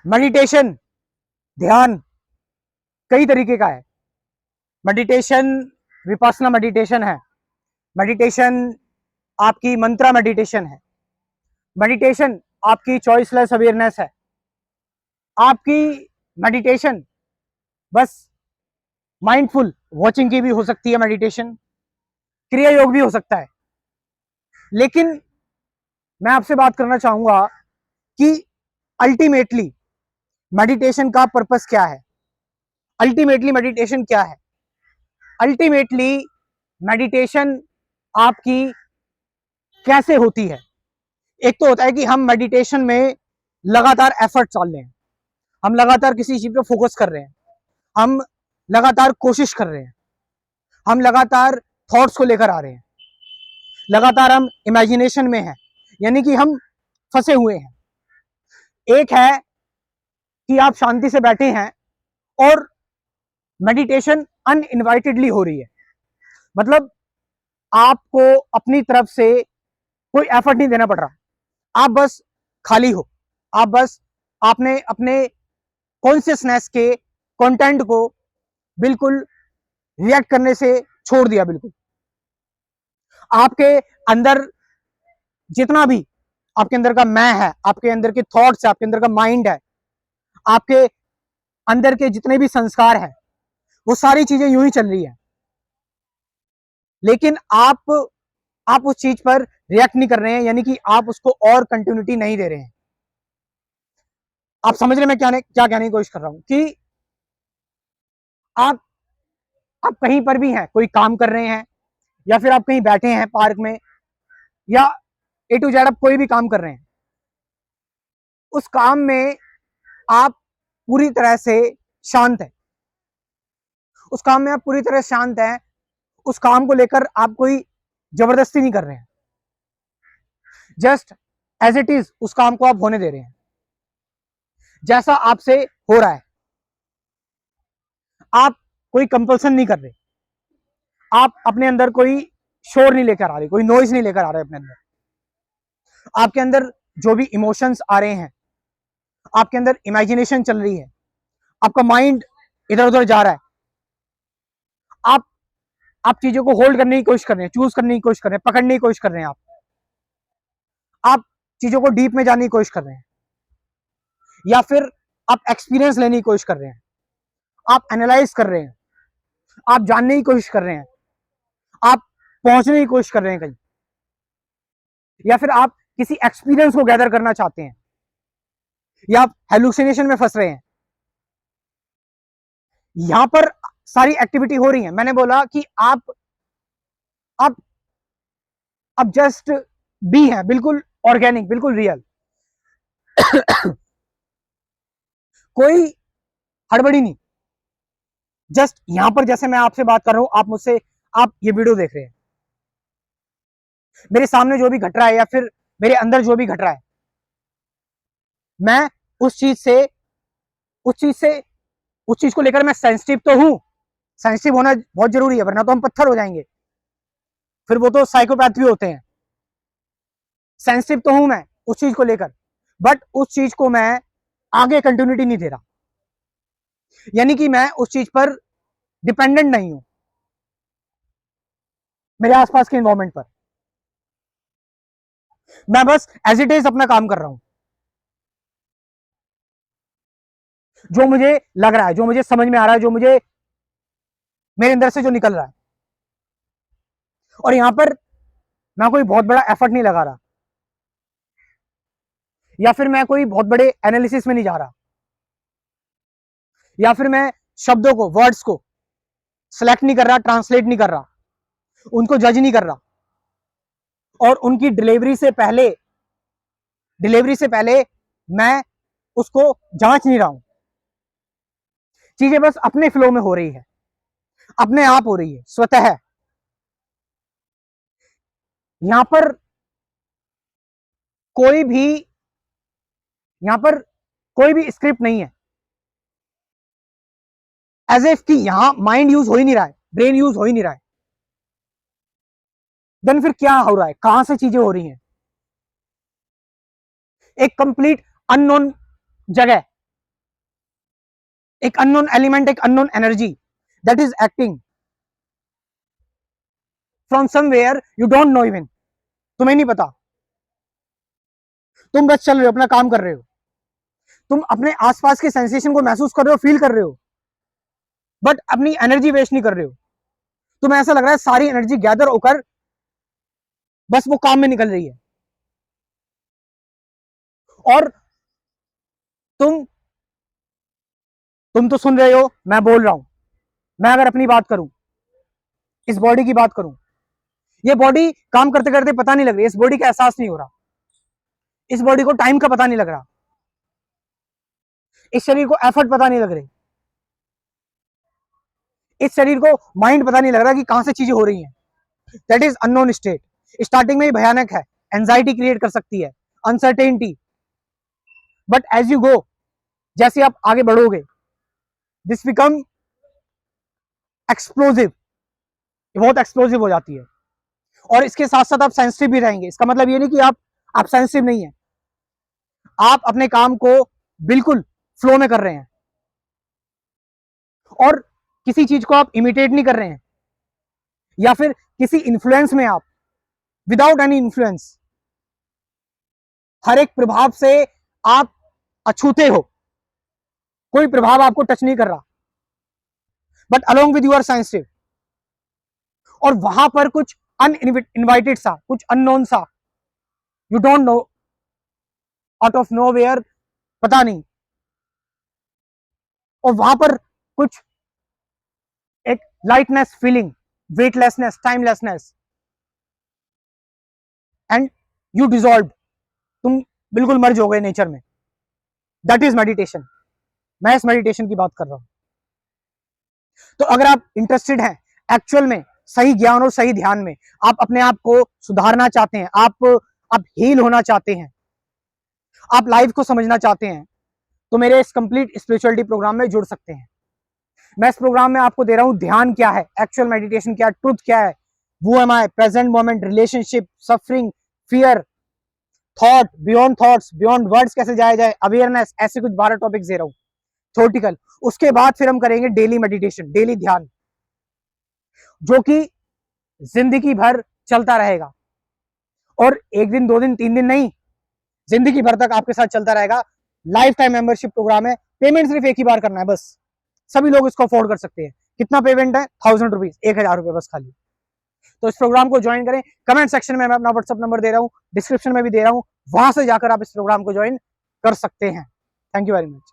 Meditation, ध्यान कई तरीके का है। मेडिटेशन विपासना मेडिटेशन है, मेडिटेशन आपकी मंत्रा मेडिटेशन है, मेडिटेशन आपकी चॉइसलेस अवेयरनेस है, आपकी मेडिटेशन बस माइंडफुल वॉचिंग की भी हो सकती है, मेडिटेशन क्रिया योग भी हो सकता है। लेकिन मैं आपसे बात करना चाहूंगा कि अल्टीमेटली मेडिटेशन का पर्पस क्या है, अल्टीमेटली मेडिटेशन क्या है। अल्टीमेटली मेडिटेशन आपकी कैसे होती है। एक तो होता है कि हम मेडिटेशन में लगातार एफर्ट डाल रहे हैं, हम लगातार किसी चीज पे फोकस कर रहे हैं, हम लगातार कोशिश कर रहे हैं, हम लगातार थॉट्स को लेकर आ रहे हैं, लगातार हम इमेजिनेशन में हैं, यानी कि हम फंसे हुए हैं। एक है कि आप शांति से बैठे हैं और मेडिटेशन अनइनवाइटेडली हो रही है, मतलब आपको अपनी तरफ से कोई एफर्ट नहीं देना पड़ रहा, आप बस खाली हो, आप बस आपने अपने कॉन्शियसनेस के कंटेंट को बिल्कुल रिएक्ट करने से छोड़ दिया। बिल्कुल आपके अंदर जितना भी आपके अंदर का मैं है, आपके अंदर के थॉट्स है, आपके अंदर का माइंड है, आपके अंदर के जितने भी संस्कार है, वो सारी चीजें यूं ही चल रही है। लेकिन आप उस चीज पर रिएक्ट नहीं कर रहे हैं, यानी कि आप उसको और कंटिन्यूटी नहीं दे रहे हैं। आप समझ रहे मैं क्या कहने की कोशिश कर रहा हूं कि आप आप कहीं पर भी हैं, कोई काम कर रहे हैं, या फिर आप कहीं बैठे हैं पार्क में, या ए टू जेड आप कोई भी काम कर रहे हैं, उस काम में आप पूरी तरह से शांत है, उस काम में आप पूरी तरह शांत हैं, उस काम को लेकर आप कोई जबरदस्ती नहीं कर रहे हैं, जस्ट एज इट इज उस काम को आप होने दे रहे हैं जैसा आपसे हो रहा है। आप कोई कंपल्सन नहीं कर रहे, आप अपने अंदर कोई शोर नहीं लेकर आ रहे, कोई नॉइज नहीं लेकर आ रहे अपने अंदर। आपके अंदर जो भी इमोशंस आ रहे हैं, आपके अंदर इमेजिनेशन चल रही है, आपका माइंड इधर उधर जा रहा है, आप चीजों को होल्ड करने की कोशिश कर रहे हैं, चूज करने की कोशिश कर रहे हैं, पकड़ने की कोशिश कर रहे हैं, आप चीजों को डीप में जाने की कोशिश कर रहे हैं, या फिर आप एक्सपीरियंस लेने की कोशिश कर रहे हैं, आप एनालाइज कर रहे हैं, आप जानने की कोशिश कर रहे हैं, आप पहुंचने की कोशिश कर रहे हैं कहीं, या फिर आप किसी एक्सपीरियंस को गैदर करना चाहते हैं, या आप हेलुसिनेशन में फंस रहे हैं। यहां पर सारी एक्टिविटी हो रही है। मैंने बोला कि आप अब जस्ट बी है, बिल्कुल ऑर्गेनिक, बिल्कुल रियल, कोई हड़बड़ी नहीं। जस्ट यहां पर जैसे मैं आपसे बात कर रहा हूं, आप ये वीडियो देख रहे हैं, मेरे सामने जो भी घट रहा है या फिर मेरे अंदर जो भी घट रहा है, मैं उस चीज से उस चीज को लेकर मैं सेंसिटिव तो हूं। सेंसिटिव होना बहुत जरूरी है, वरना तो हम पत्थर हो जाएंगे, फिर वो तो साइकोपैथ भी होते हैं। सेंसिटिव तो हूं मैं उस चीज को लेकर, बट उस चीज को मैं आगे कंटिन्यूटी नहीं दे रहा, यानी कि मैं उस चीज पर डिपेंडेंट नहीं हूं मेरे आसपास के इन्वायरमेंट पर। मैं बस एज इट इज अपना काम कर रहा हूं, जो मुझे लग रहा है, जो मुझे समझ में आ रहा है, जो मुझे मेरे अंदर से जो निकल रहा है। और यहां पर मैं कोई बहुत बड़ा एफर्ट नहीं लगा रहा, या फिर मैं कोई बहुत बड़े एनालिसिस में नहीं जा रहा, या फिर मैं शब्दों को, वर्ड्स को सिलेक्ट नहीं कर रहा, ट्रांसलेट नहीं कर रहा, उनको जज नहीं कर रहा, और उनकी डिलीवरी से पहले मैं उसको जांच नहीं रहा हूं। चीजें बस अपने फ्लो में हो रही है, अपने आप हो रही है, स्वतः। यहां पर कोई भी यहां पर कोई भी स्क्रिप्ट नहीं है, एज इफ कि यहां माइंड यूज हो ही नहीं रहा है, ब्रेन यूज हो ही नहीं रहा है। देन फिर क्या हो रहा है, कहां से चीजें हो रही हैं? एक कंप्लीट अननोन जगह, एक अननोन एलिमेंट, एक unknown energy that is acting from somewhere you don't no, even तुम्हें नहीं पता, तुम बस चल रहे हो, अपना काम कर रहे हो, तुम अपने आसपास के सेंसेशन को महसूस कर रहे हो, फील कर रहे हो, बट अपनी एनर्जी वेस्ट नहीं कर रहे हो। तुम्हें ऐसा लग रहा है सारी एनर्जी गैदर होकर बस वो काम में निकल रही है। और तुम तो सुन रहे हो, मैं बोल रहा हूं। मैं अगर अपनी बात करूं, इस बॉडी की बात करूं, ये बॉडी काम करते करते पता नहीं लग रही, इस बॉडी का एहसास नहीं हो रहा, इस बॉडी को टाइम का पता नहीं लग रहा, इस शरीर को एफर्ट पता नहीं लग रही, इस शरीर को माइंड पता नहीं लग रहा कि कहां से चीजें हो रही हैं। That is unknown state. Starting में ही भयानक है, एंजाइटी क्रिएट कर सकती है, uncertainty, but as you go, जैसे आप आगे बढ़ोगे, दिस बिकम एक्सप्लोजिव, बहुत एक्सप्लोजिव हो जाती है। और इसके साथ साथ आप सेंसिटिव भी रहेंगे। इसका मतलब ये नहीं कि आप सेंसिटिव नहीं है, आप अपने काम को बिल्कुल फ्लो में कर रहे हैं और किसी चीज को आप इमिटेट नहीं कर रहे हैं, या फिर किसी इन्फ्लुएंस में आप, विदाउट एनी इन्फ्लुएंस, हर एक प्रभाव से आप अछूते हो, कोई प्रभाव आपको टच नहीं कर रहा, but along with you are sensitive. और वहां पर कुछ अनइनवाइटेड सा, कुछ अननोन सा, you don't know, out of nowhere, पता नहीं, और वहां पर कुछ एक lightness feeling, weightlessness, timelessness, and you dissolve, तुम बिल्कुल मर्ज हो गए नेचर में। That is meditation. मैं इस मेडिटेशन की बात कर रहा हूं। तो अगर आप इंटरेस्टेड हैं एक्चुअल में सही ज्ञान और सही ध्यान में, आप अपने आप को सुधारना चाहते हैं, आप हील होना चाहते हैं, आप लाइफ को समझना चाहते हैं, तो मेरे इस कंप्लीट स्पिरिचुअलिटी प्रोग्राम में जुड़ सकते हैं। मैं इस प्रोग्राम में आपको दे रहा हूं ध्यान क्या है, एक्चुअल मेडिटेशन क्या है, ट्रुथ क्या है, वो am I, present moment, relationship, suffering, fear, thought, beyond thoughts, beyond words कैसे जाया जाए, अवेयरनेस, ऐसे कुछ 12 टॉपिक्स दे रहा हूं थ्योरेटिकल। उसके बाद फिर हम करेंगे डेली मेडिटेशन, डेली ध्यान, जो कि जिंदगी भर चलता रहेगा। और एक दिन, 2 दिन, 3 दिन नहीं, जिंदगी भर तक आपके साथ चलता रहेगा। लाइफ टाइम मेंबरशिप प्रोग्राम है, पेमेंट सिर्फ एक ही बार करना है बस। सभी लोग इसको अफोर्ड कर सकते हैं। कितना पेमेंट है? 1000 रुपीज, 1000 रुपए बस खाली। तो इस प्रोग्राम को ज्वाइन करें। कमेंट सेक्शन में मैं अपना व्हाट्सअप नंबर दे रहा हूं, डिस्क्रिप्शन में भी दे रहा हूं, वहां से जाकर आप इस प्रोग्राम को ज्वाइन कर सकते हैं। Thank you very much.